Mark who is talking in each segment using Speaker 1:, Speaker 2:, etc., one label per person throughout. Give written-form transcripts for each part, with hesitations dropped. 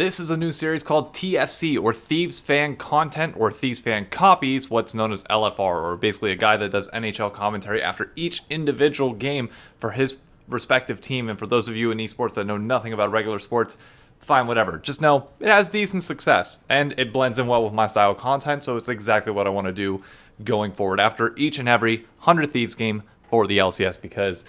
Speaker 1: This is a new series called TFC, or Thieves Fan Content, or Thieves Fan Copies, what's known as LFR, or basically a guy that does NHL commentary after each individual game for his respective team. And for those of you in esports that know nothing about regular sports, fine, whatever. Just know it has decent success, and it blends in well with my style of content, so it's exactly what I want to do going forward after each and every 100 Thieves game for the LCS, because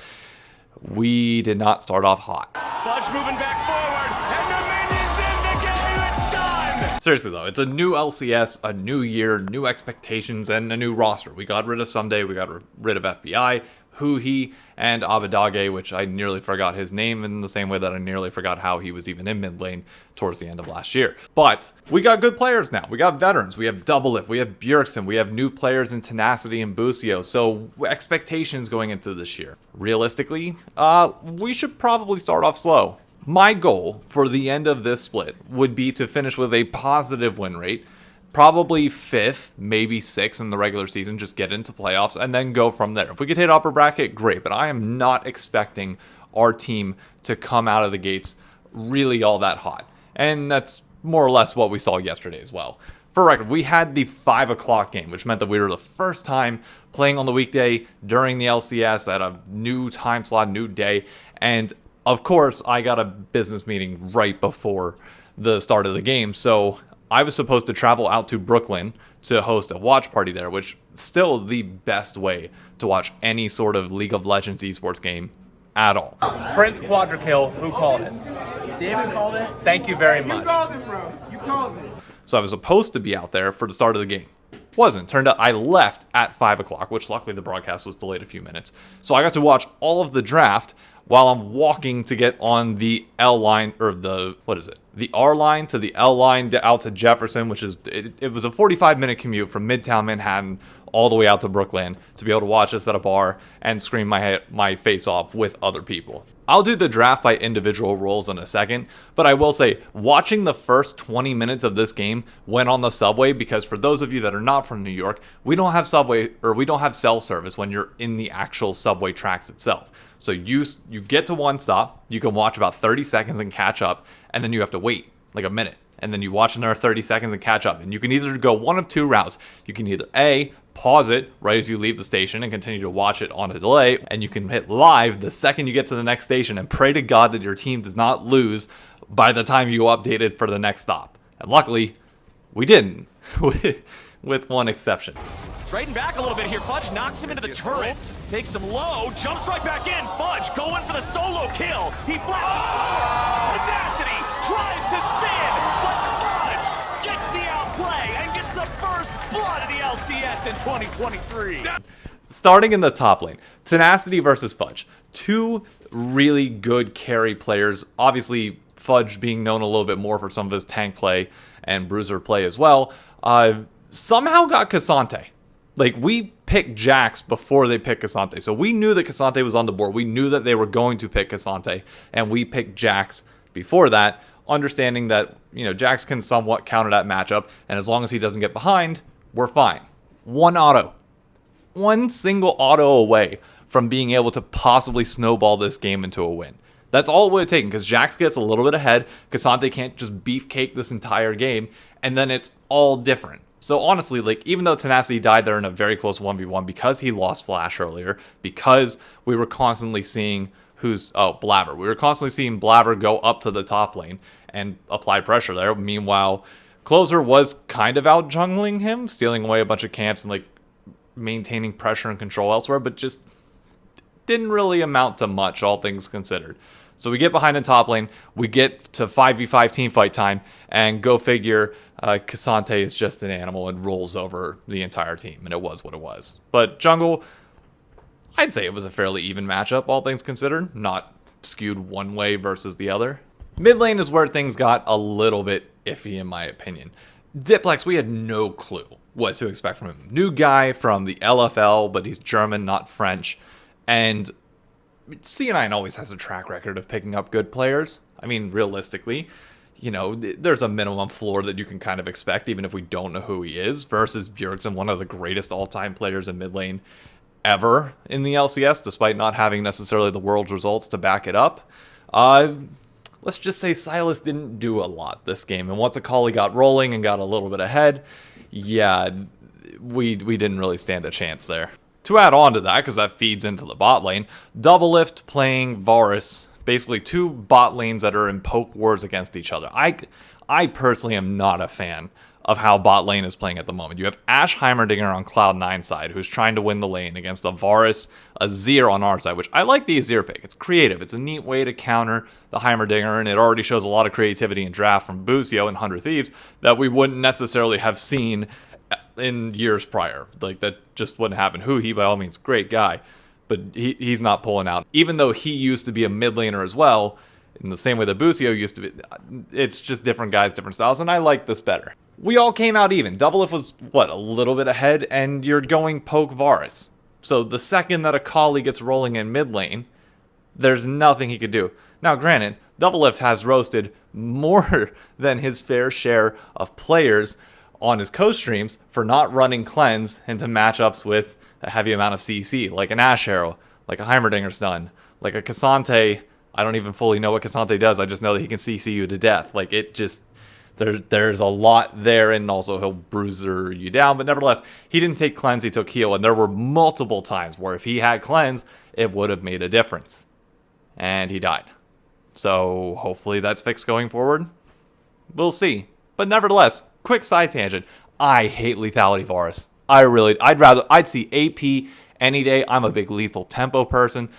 Speaker 1: we did not start off hot.
Speaker 2: Fudge moving back forward, and the minion's in the game, it's done!
Speaker 1: Seriously though, it's a new LCS, a new year, new expectations, and a new roster. We got rid of Someday, we got rid of FBI, Huhi, and Abadage, which I nearly forgot his name in the same way that I nearly forgot how he was even in mid lane towards the end of last year. But we got good players now. We got veterans. We have Doublelift. We have Bjergsen. We have new players in Tenacity and Busio. So expectations going into this year. Realistically, we should probably start off slow. My goal for the end of this split would be to finish with a positive win rate. Probably 5th, maybe 6th in the regular season, just get into playoffs, and then go from there. If we could hit upper bracket, great, but I am not expecting our team to come out of the gates really all that hot. And that's more or less what we saw yesterday as well. For record, we had the 5 o'clock game, which meant that we were the first time playing on the weekday during the LCS at a new time slot, new day, and of course, I got a business meeting right before the start of the game, so I was supposed to travel out to Brooklyn to host a watch party there, which is still the best way to watch any sort of League of Legends esports game at all.
Speaker 3: Prince Quadrakill, who called it?
Speaker 4: David called it.
Speaker 3: Thank you very much.
Speaker 4: You called it, bro. You called it.
Speaker 1: So I was supposed to be out there for the start of the game. Wasn't. Turned out I left at 5 o'clock, which luckily the broadcast was delayed a few minutes. So I got to watch all of the draft while I'm walking to get on the L line, or the R line to the L line out to Jefferson, which is, it was a 45-minute commute from Midtown Manhattan all the way out to Brooklyn to be able to watch this at a bar and scream my face off with other people. I'll do the draft by individual roles in a second, but I will say, watching the first 20 minutes of this game went on the subway, because for those of you that are not from New York, we don't have cell service when you're in the actual subway tracks itself. So you get to one stop, you can watch about 30 seconds and catch up, and then you have to wait like a minute. And then you watch another 30 seconds and catch up. And you can either go one of two routes. You can either A, pause it right as you leave the station and continue to watch it on a delay, and you can hit live the second you get to the next station and pray to God that your team does not lose by the time you updated for the next stop. And luckily, we didn't, with one exception.
Speaker 2: Trading back a little bit here, Fudge knocks him into the turret, takes him low, jumps right back in, Fudge going for the solo kill, he flashes, Tenacity tries to spin, but Fudge gets the outplay and gets the first blood of the LCS in 2023.
Speaker 1: Starting in the top lane, Tenacity versus Fudge. Two really good carry players, obviously Fudge being known a little bit more for some of his tank play and bruiser play as well, somehow got Cassante. Like, we picked Jax before they picked Cassante. So we knew that Cassante was on the board. We knew that they were going to pick Cassante, and we picked Jax before that, understanding that, you know, Jax can somewhat counter that matchup, and as long as he doesn't get behind, we're fine. One single auto away from being able to possibly snowball this game into a win. That's all it would have taken, because Jax gets a little bit ahead, Cassante can't just beefcake this entire game, and then it's all different. So honestly, like, even though Tenacity died there in a very close 1v1 because he lost Flash earlier, because we were constantly seeing Blabber. We were constantly seeing Blabber go up to the top lane and apply pressure there. Meanwhile, Closer was kind of out jungling him, stealing away a bunch of camps and like maintaining pressure and control elsewhere, but just didn't really amount to much, all things considered. So we get behind in top lane, we get to 5v5 teamfight time, and go figure, Cassante is just an animal and rolls over the entire team, and it was what it was. But jungle, I'd say it was a fairly even matchup, all things considered, not skewed one way versus the other. Mid lane is where things got a little bit iffy in my opinion. Diplex, we had no clue what to expect from him. New guy from the LFL, but he's German, not French, and C9 always has a track record of picking up good players. I mean, realistically, you know, there's a minimum floor that you can kind of expect, even if we don't know who he is, versus Bjergsen, one of the greatest all-time players in mid lane ever in the LCS, despite not having necessarily the world's results to back it up. let's just say Silas didn't do a lot this game. And once Akali got rolling and got a little bit ahead, yeah, we didn't really stand a chance there. To add on to that, because that feeds into the bot lane, Doublelift playing Varus, basically two bot lanes that are in poke wars against each other. I personally am not a fan of how bot lane is playing at the moment. You have Ashe Heimerdinger on Cloud9 side, who's trying to win the lane against a Varus, a Azir on our side, which I like the Azir pick. It's creative. It's a neat way to counter the Heimerdinger, and it already shows a lot of creativity in draft from Buzio and 100 Thieves that we wouldn't necessarily have seen in years prior. Like, that just wouldn't happen. He, by all means, great guy, but he's not pulling out. Even though he used to be a mid laner as well, in the same way that Buzio used to be, it's just different guys, different styles, and I like this better. We all came out even. Doublelift was, what, a little bit ahead, and you're going poke Varus. So the second that Akali gets rolling in mid lane, there's nothing he could do. Now, granted, Doublelift has roasted more than his fair share of players on his co-streams for not running cleanse into matchups with a heavy amount of CC, like an Ashe Arrow, like a Heimerdinger stun, like a Cassante. I don't even fully know what Cassante does. I just know that he can CC you to death. Like, it just, there's a lot there, and also he'll bruiser you down. But nevertheless, he didn't take cleanse, he took heal, and there were multiple times where if he had cleanse, it would have made a difference. And he died. So hopefully that's fixed going forward. We'll see. But nevertheless, quick side tangent. I hate lethality Varus. I'd see AP any day. I'm a big lethal tempo person.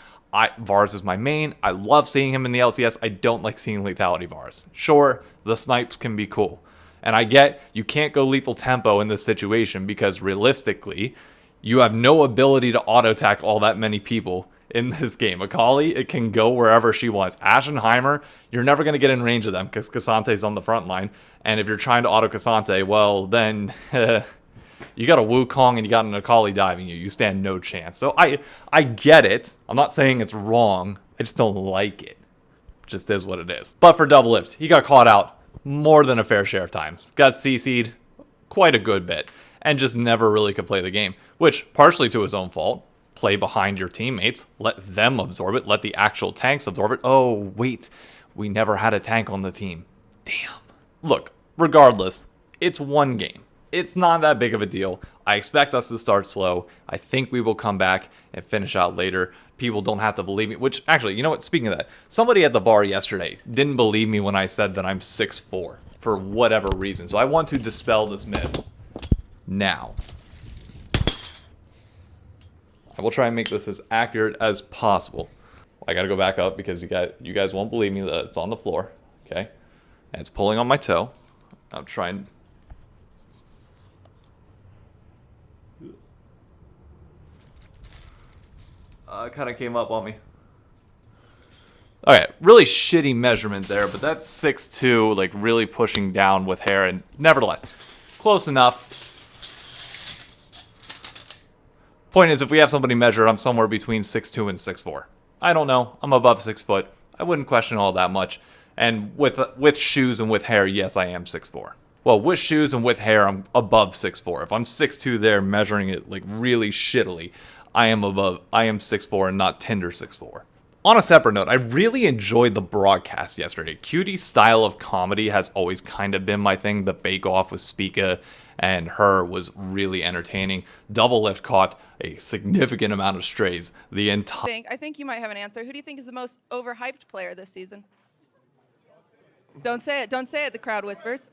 Speaker 1: Varus is my main. I love seeing him in the LCS. I don't like seeing lethality Varus. Sure, the snipes can be cool. And I get you can't go lethal tempo in this situation because realistically, you have no ability to auto-attack all that many people in this game. Akali, it can go wherever she wants. Ashe and Heimer, you're never going to get in range of them because Cassante's on the front line. And if you're trying to auto Cassante, well, then you got a Wukong and you got an Akali diving you. You stand no chance. So I get it. I'm not saying it's wrong. I just don't like it. Just is what it is. But for Doublelift, he got caught out more than a fair share of times. Got CC'd quite a good bit. And just never really could play the game. Which, partially to his own fault. Play behind your teammates. Let them absorb it. Let the actual tanks absorb it. Oh, wait. We never had a tank on the team. Damn. Look, regardless, it's one game. It's not that big of a deal. I expect us to start slow. I think we will come back and finish out later. People don't have to believe me. Which, actually, you know what? Speaking of that, somebody at the bar yesterday didn't believe me when I said that I'm 6'4", for whatever reason. So I want to dispel this myth now. I will try and make this as accurate as possible. I gotta go back up because you guys won't believe me that it's on the floor. Okay? And it's pulling on my toe. I'm trying. Kind of came up on me. Okay, really shitty measurement there, but that's 6'2", like really pushing down with hair, and nevertheless, close enough. Point is, if we have somebody measured, I'm somewhere between 6'2" and 6'4". I don't know. I'm above 6 foot. I wouldn't question all that much. And with shoes and with hair, yes, I am 6'4". Well, with shoes and with hair, I'm above 6'4". If I'm 6'2" there, measuring it like really shittily, I am 6'4" and not Tinder 6'4". On a separate note, I really enjoyed the broadcast yesterday. Cutie's style of comedy has always kind of been my thing. The bake-off with Spica and her was really entertaining. Doublelift caught a significant amount of strays the entire...
Speaker 5: I think you might have an answer. Who do you think is the most overhyped player this season? Don't say it. Don't say it, the crowd whispers.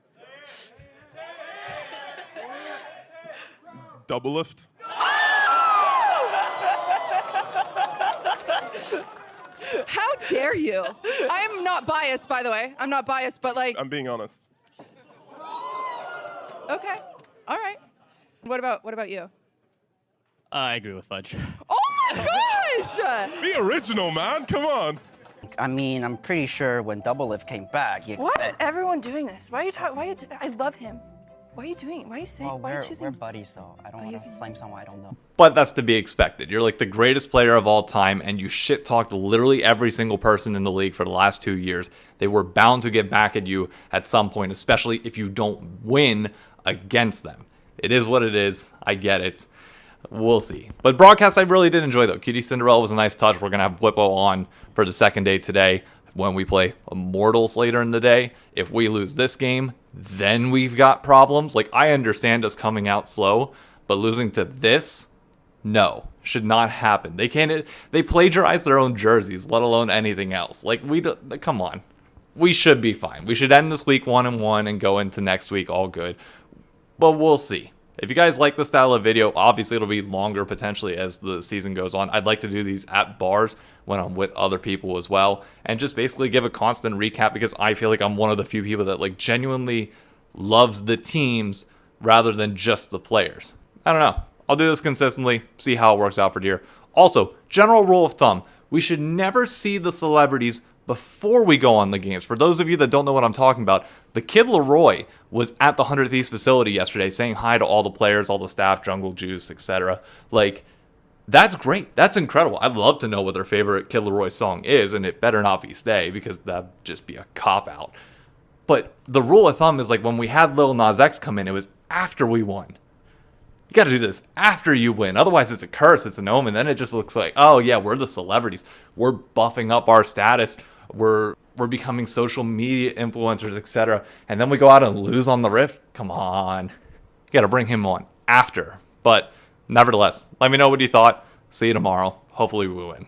Speaker 6: Doublelift.
Speaker 5: How dare you? I am not biased, by the way. I'm not biased, but like...
Speaker 6: I'm being honest.
Speaker 5: Okay. All right. What about you?
Speaker 7: I agree with Fudge.
Speaker 5: Oh my gosh!
Speaker 6: Be original, man. Come on.
Speaker 8: I mean, I'm pretty sure when Doublelift came back, you
Speaker 9: Why
Speaker 8: expect...
Speaker 9: is everyone doing this? Why are you talking? Why are you? I love him. Why are you doing it? Why are you saying?
Speaker 8: Well,
Speaker 9: why are you
Speaker 8: we're
Speaker 9: choosing?
Speaker 8: buddies, so I don't want to flame someone I don't know.
Speaker 1: But that's to be expected. You're like the greatest player of all time, and you shit-talked literally every single person in the league for the last 2 years. They were bound to get back at you at some point, especially if you don't win against them. It is what it is. I get it. We'll see. But broadcast I really did enjoy, though. Cutie Cinderella was a nice touch. We're going to have Whippo on for the second day today. when we play Immortals later in the day. If we lose this game, then we've got problems. Like, I understand us coming out slow, but losing to this, no, should not happen. They plagiarize their own jerseys, let alone anything else. Like, come on. We should be fine. We should end this week 1-1 and go into next week all good. But we'll see. If you guys like this style of video, obviously it'll be longer potentially as the season goes on. I'd like to do these at bars when I'm with other people as well, and just basically give a constant recap, because I feel like I'm one of the few people that like genuinely loves the teams rather than just the players. I don't know. I'll do this consistently, see how it works out for Deer. Also, general rule of thumb, we should never see the celebrities before we go on the games. For those of you that don't know what I'm talking about, the Kid Leroy was at the 100 Thieves facility yesterday saying hi to all the players, all the staff, Jungle Juice, etc. Like, that's great. That's incredible. I'd love to know what their favorite Kid Leroy song is, and it better not be Stay, because that'd just be a cop-out. But the rule of thumb is, like, when we had Lil Nas X come in, it was after we won. You got to do this after you win. Otherwise, it's a curse. It's an omen. Then it just looks like, oh, yeah, we're the celebrities. We're buffing up our status. We're becoming social media influencers, etc. And then we go out and lose on the Rift. Come on. You got to bring him on after. But nevertheless, let me know what you thought. See you tomorrow. Hopefully we win.